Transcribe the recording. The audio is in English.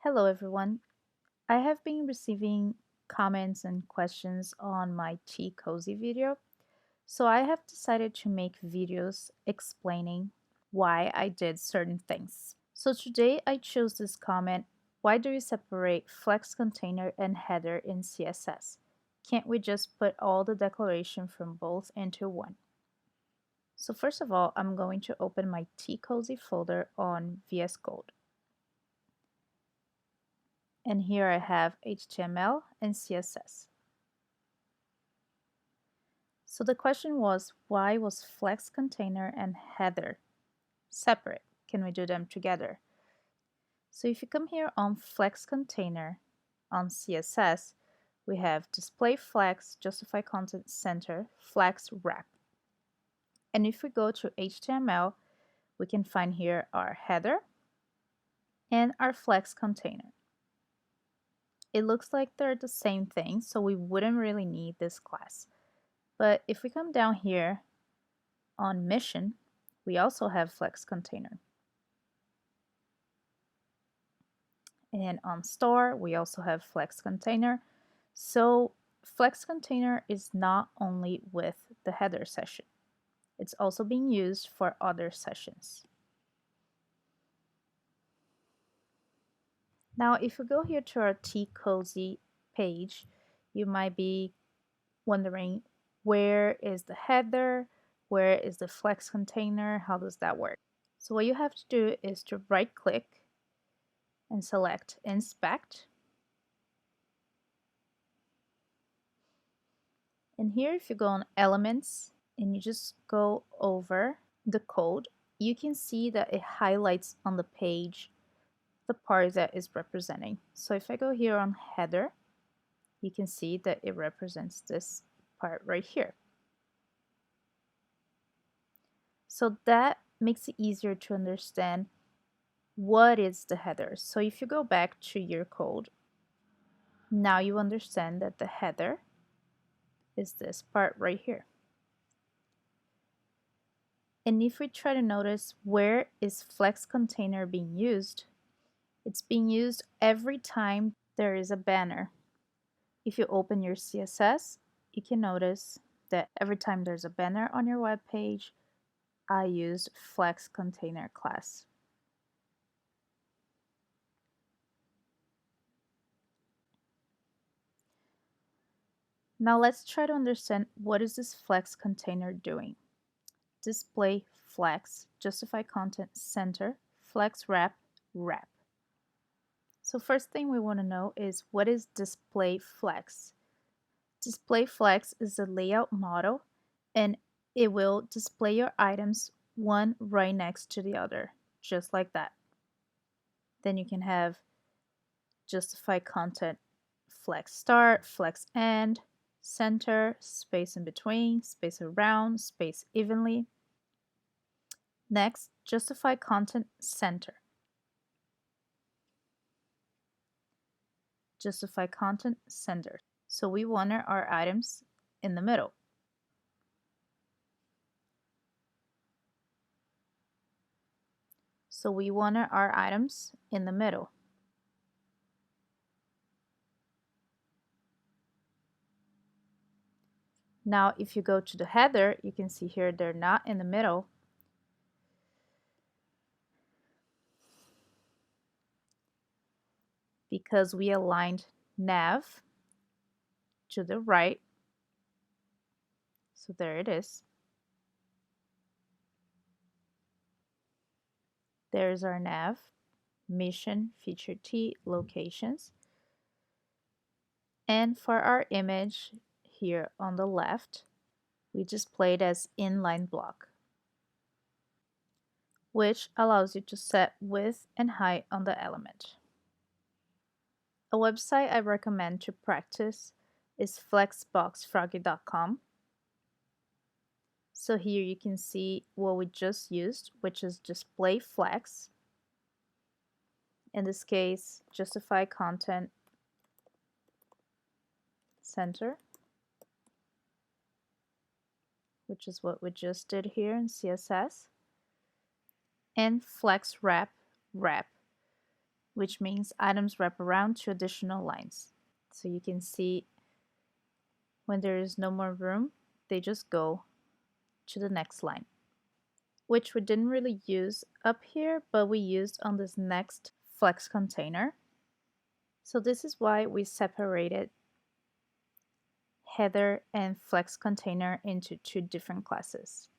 Hello everyone. I have been receiving comments and questions on my Tea Cozy video, so I have decided to make videos explaining why I did certain things. So today I chose this comment, why do you separate flex container and header in CSS? Can't we just put all the declaration from both into one? So first of all, I'm going to open my Tea Cozy folder on VS Code. And here I have HTML and CSS. So the question was, why was flex container and header separate? Can we do them together? So if you come here on flex container on CSS, we have display flex, justify content center, flex wrap. And if we go to HTML, we can find here our header and our flex container. It looks like they're the same thing, so we wouldn't really need this class. But if we come down here on mission, we also have flex container. And on store, we also have flex container. So flex container is not only with the header session, it's also being used for other sessions. Now, if we go here to our Tea Cozy page, you might be wondering, where is the header? Where is the flex container? How does that work? So what you have to do is to right click and select inspect. And here, if you go on elements and you just go over the code, you can see that it highlights on the page the part that is representing. So if I go here on header, you can see that it represents this part right here. So that makes it easier to understand what is the header. So if you go back to your code, now you understand that the header is this part right here. And if we try to notice where is flex container being used, it's being used every time there is a banner. If you open your CSS, you can notice that every time there's a banner on your web page, I used flex container class. Now let's try to understand, what is this flex container doing? Display flex, justify content center, flex wrap, wrap. So first thing we want to know is, what is display flex? Display flex is a layout model, and it will display your items one right next to the other, just like that. Then you can have justify content flex start, flex end, center, space in between, space around, space evenly. Next, justify content center. Justify content center. So we want our items in the middle. So we want our items in the middle. Now, if you go to the header, you can see here they're not in the middle. Because we aligned nav to the right. So there it is. There's our nav, mission, feature T, locations. And for our image here on the left, we display it as inline block, which allows you to set width and height on the element. A website I recommend to practice is flexboxfroggy.com. So here you can see what we just used, which is display flex. In this case, justify content center, which is what we just did here in CSS, and flex wrap, wrap. which means items wrap around 2 additional lines. So you can see when there is no more room, they just go to the next line, which we didn't really use up here, but we used on this next flex container. So this is why we separated header and flex container into 2 different classes.